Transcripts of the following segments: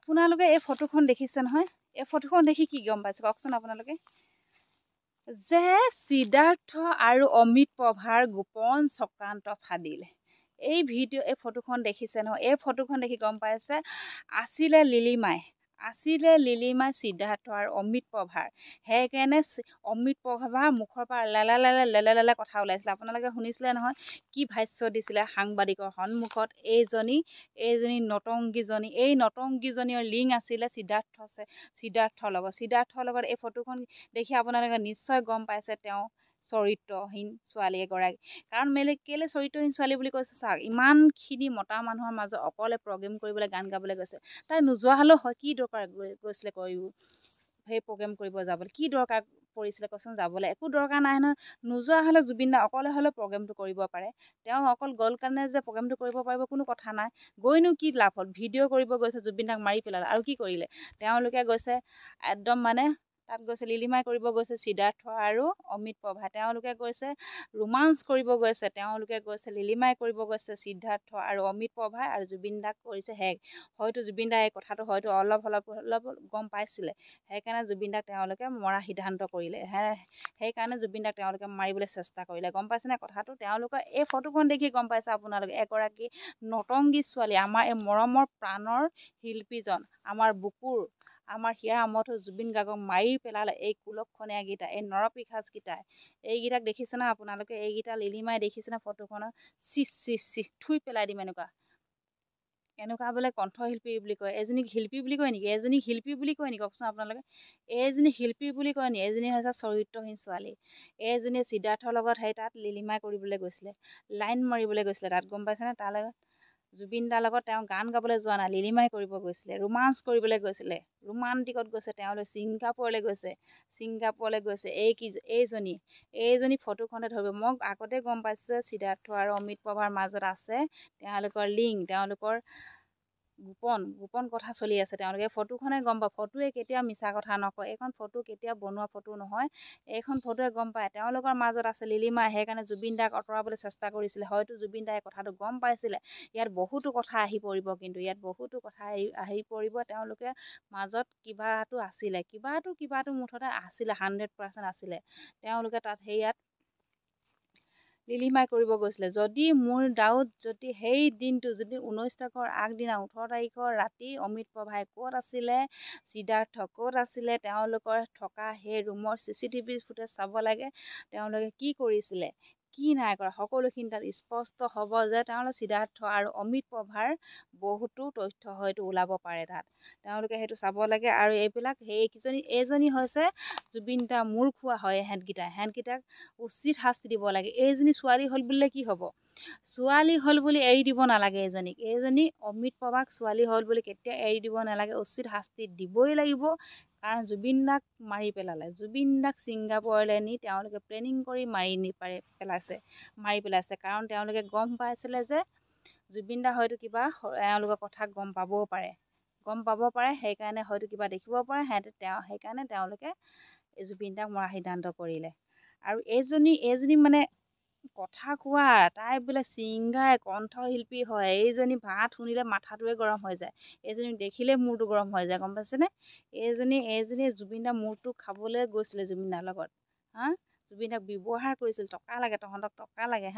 আপোনালোকে এই ফটোখন দেখিছে নহয় এই ফটোখন দেখি কি গম পাইছে কওকচোন আপোনালোকে যে সিদ্ধাৰ্থ আৰু অমিত প্ৰভাৰ গোপন চক্ৰান্ত ফাদিল এই ফটোখন দেখিছে নহয় এই ফটোখন দেখি গম পাইছে আছিলে লিলিমাই সিদ্ধাৰ্থ আৰু অমিত প্ৰভাৰ সেইকাৰণে অমিত প্ৰভাৰ মুখৰ পৰা লেলে কথা ওলাইছিলে আপোনালোকে শুনিছিলে নহয় কি ভাষ্য দিছিলে সাংবাদিকৰ সন্মুখত এইজনী নটংগীজনী এই নটংগীজনীৰ লিংক আছিলে সিদ্ধাৰ্থৰ লগত এই ফটোখন দেখি আপোনালোকে নিশ্চয় গম পাইছে তেওঁ চৰিত্ৰহীন ছোৱালী এগৰাকী কাৰণ কেলে চৰিত্ৰহীন ছোৱালী বুলি কৈছে চাওক ইমানখিনি মতা মানুহৰ মাজত অকলে প্ৰগ্ৰেম কৰিবলৈ গান গাবলৈ গৈছে তাই নোযোৱা হ'লেও হয় কি দৰকাৰ গৈছিলে কৰিব সেই প্ৰগ্ৰেম কৰিব যাবলৈ কি দৰকাৰ পৰিছিলে কচোন যাবলৈ একো দৰকাৰ নাই নহয় নোযোৱা হ'লে জুবিন দা অকলে হ'লেও প্ৰগ্ৰেমটো কৰিব পাৰে তেওঁ অকল গ'ল কাৰণে যে প্ৰগ্ৰেমটো কৰিব পাৰিব কোনো কথা নাই গৈনো কি লাভ হ'ল ভিডিঅ' কৰিব গৈছে জুবিন দাক মাৰি পেলালে আৰু কি কৰিলে তেওঁলোকে গৈছে একদম মানে তাত গৈছে লিলিমাই কৰিব গৈছে সিদ্ধাৰ্থ আৰু অমিত প্ৰভা তেওঁলোকে গৈছে ৰোমাঞ্চ কৰিব গৈছে তেওঁলোকে গৈছে লিলিমাই কৰিব গৈছে সিদ্ধাৰ্থ আৰু অমিত প্ৰভা আৰু জুবিন দাক কৰিছে হেক হয়তো জুবিন দাই এই কথাটো হয়তো অলপ গম পাইছিলে সেইকাৰণে জুবিন দাক তেওঁলোকে মৰা সিদ্ধান্ত কৰিলে সেইকাৰণে জুবিন দাক তেওঁলোকে মাৰিবলৈ চেষ্টা কৰিলে গম পাইছেনে কথাটো তেওঁলোকৰ এই ফটোখন দেখি গম পাইছে আপোনালোকে এগৰাকী নটংগী ছোৱালী আমাৰ এই মৰমৰ প্ৰাণৰ শিল্পীজন আমাৰ বুকুৰ আমাৰ হিয়াৰ আমঠু জুবিন গাৰ্গক মাৰি পেলালে এই কুলক্ষণীয়া গীতা এই নৰপিশাচকেইটাই এইকেইটাক দেখিছে না আপোনালোকে এইকেইটা লিলিমাই দেখিছে না ফটোখনত চি থুই পেলাই দিম এনেকুৱা বোলে কণ্ঠশিল্পী বুলি কয় এজনীক শিল্পী বুলি কয় নেকি কওকচোন আপোনালোকে এইজনী শিল্পী বুলি কয় নেকি এজনী হৈছে চৰিত্ৰহীন ছোৱালী এইজনীয়ে সিদ্ধাৰ্থৰ লগত তাত লিলিমাই কৰিবলৈ গৈছিলে লাইন মাৰিবলৈ গৈছিলে তাত গম পাইছেনে তাৰ লগত জুবিন দাৰ লগত তেওঁ গান গাবলৈ যোৱা নাই লিলিমাই কৰিব গৈছিলে ৰোমাঞ্চ কৰিবলৈ গৈছিলে ৰোমান্টিকত গৈছে তেওঁলোকে ছিংগাপুৰলৈ গৈছে এইজনী ফটোখনে ধৰিব মই আগতে গম পাইছোঁ যে সিদ্ধাৰ্থ আৰু অমিত প্ৰভাৰ মাজত আছে তেওঁলোকৰ লিংক তেওঁলোকৰ গোপন কথা চলি আছে তেওঁলোকে ফটোখনে গম পায় ফটোৱে কেতিয়াও মিছা কথা নকয় এইখন ফটো কেতিয়াও বনোৱা ফটো নহয় এইখন ফটোৱে গম পায় তেওঁলোকৰ মাজত আছে লিলিমা সেইকাৰণে জুবিন দাক আঁতৰাবলৈ চেষ্টা কৰিছিলে হয়তো জুবিন দাই কথাটো গম পাইছিলে ইয়াত বহুতো কথা আহি পৰিব কিন্তু আহি পৰিব তেওঁলোকে মাজত কিবাটো আছিলে কিবাটো মুঠতে আছিলে 100% আছিলে তেওঁলোকে তাত ইয়াত লিলিমাই কৰিব গৈছিলে যদি মোৰ ডাউট যদি সেই দিনটো যদি 19 তাৰিখৰ আগদিনা 18 তাৰিখৰ ৰাতি অমিত প্ৰভাই ক'ত আছিলে সিদ্ধাৰ্থ ক'ত আছিলে তেওঁলোকৰ থকা সেই ৰুমৰ CCTV ফুটেজ চাব লাগে তেওঁলোকে কি কৰিছিলে কি নাই কৰা সকলোখিনি তাত স্পষ্ট হ'ব যে তেওঁলোকে সিদ্ধাৰ্থ আৰু অমিত প্ৰভাৰ বহুতো তথ্য হয়তো ওলাব পাৰে তাত তেওঁলোকে সেইটো চাব লাগে আৰু এইবিলাক এইজনী হৈছে জুবিন দা মূৰ খোৱা হয় হেঁতকেইটাক উচিত শাস্তি দিব লাগে এইজনী ছোৱালী হ'ল বুলিলে কি হ'ব ছোৱালী হ'ল বুলি এৰি দিব নালাগে এইজনী অমিত প্ৰভাক ছোৱালী হ'ল বুলি কেতিয়া এৰি দিব নালাগে উচিত শাস্তি দিবই লাগিব কাৰণ জুবিন দাক মাৰি পেলালে জুবিন দাক ছিংগাপুৰলৈ নি তেওঁলোকে প্লেনিং কৰি মাৰি পেলাইছে কাৰণ তেওঁলোকে গম পাইছিলে যে জুবিন দা হয়তো কিবা এওঁলোকৰ কথা গম পাব পাৰে সেইকাৰণে হয়তো কিবা দেখিব পাৰে সেইকাৰণে তেওঁলোকে জুবিন দাক মৰা সিদ্ধান্ত কৰিলে আৰু এইজনী মানে কথা কোৱা তাই বোলে ছিংগাৰ কণ্ঠশিল্পী হয় এইজনী ভাত শুনিলে মাথাটোৱে গৰম হৈ যায় এইজনীক দেখিলে মূৰটো গৰম হৈ যায় গম পাইছেনে এইজনী জুবিন দা মূৰটো খাবলৈ গৈছিলে জুবিন দাৰ লগত জুবিন দাক ব্যৱহাৰ কৰিছিল টকা লাগে তহঁতক টকা লাগে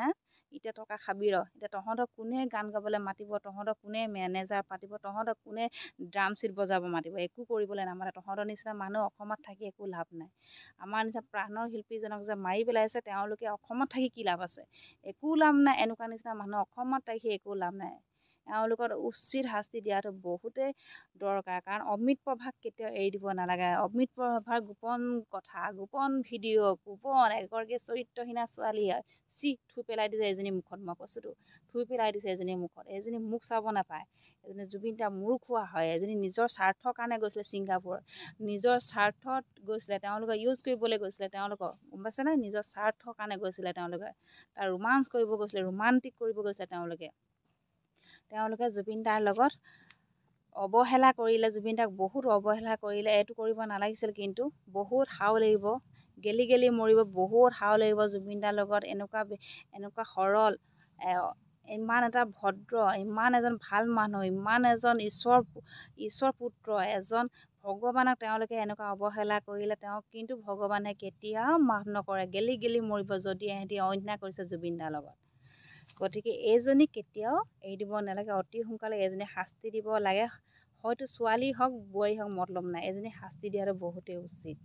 এতিয়া টকা খাবি এতিয়া তহঁতক কোনে গান গাবলৈ মাতিব তহঁতক কোনে মেনেজাৰ পাতিব তহঁতক কোনে ড্ৰাম ছিট বজাব মাতিব একো কৰিবলৈ নামাতে তহঁতৰ নিচিনা মানুহ অসমত থাকি একো লাভ নাই আমাৰ নিচিনা প্ৰাণৰ শিল্পীজনক যে মাৰি পেলাইছে তেওঁলোকে অসমত থাকি কি লাভ আছে একো লাভ নাই এনেকুৱা নিচিনা মানুহ অসমত থাকি একো লাভ নাই এওঁলোকৰ উচিত শাস্তি দিয়াটো বহুতেই দৰকাৰ কাৰণ অমিত প্ৰভাক কেতিয়াও এৰি দিব নালাগে অমিত প্ৰভাৰ গোপন কথা গোপন ভিডিঅ' এগৰাকী চৰিত্ৰহীনা ছোৱালী হয় থুই পেলাই দিছে এজনী মুখত মই কৈছোঁতো থুই পেলাই দিছে এজনী মুখত এজনী মুখ চাব নাপায় এজনী জুবিন দা মূৰ খোৱা হয় এজনী নিজৰ স্বাৰ্থৰ কাৰণে গৈছিলে ছিংগাপুৰ নিজৰ স্বাৰ্থত গৈছিলে তেওঁলোকে ইউজ কৰিবলৈ গৈছিলে তেওঁলোকক গম পাইছেনে নিজৰ স্বাৰ্থৰ কাৰণে গৈছিলে তেওঁলোকে তাৰ ৰোমাঞ্চ কৰিব গৈছিলে ৰোমান্টিক কৰিব গৈছিলে তেওঁলোকে জুবিন দাৰ লগত অৱহেলা কৰিলে জুবিন দাক বহুত অৱহেলা কৰিলে এইটো কৰিব নালাগিছিল কিন্তু বহুত হাও লাগিব গেলি মৰিব বহুত হাও লাগিব জুবিন দাৰ লগত এনেকুৱা সৰল ইমান এটা ভদ্ৰ, ইমান এজন ভাল মানুহ, ইমান এজন ঈশ্বৰ পুত্ৰ, এজন ভগৱানক তেওঁলোকে এনেকুৱা অৱহেলা কৰিলে তেওঁক কিন্তু ভগৱানে কেতিয়াও মাফ নকৰে। গেলি গেলি মৰিব যদি এহেঁতি অন্যায় কৰিছে জুবিন দাৰ লগত। গতিকে এইজনীক কেতিয়াও এৰি দিব নালাগে। অতি সোনকালে এইজনী শাস্তি দিব লাগে। হয়তো ছোৱালী হওক বোৱাৰী হওক মতলব নাই, এজনী শাস্তি দিয়াটো বহুতেই উচিত।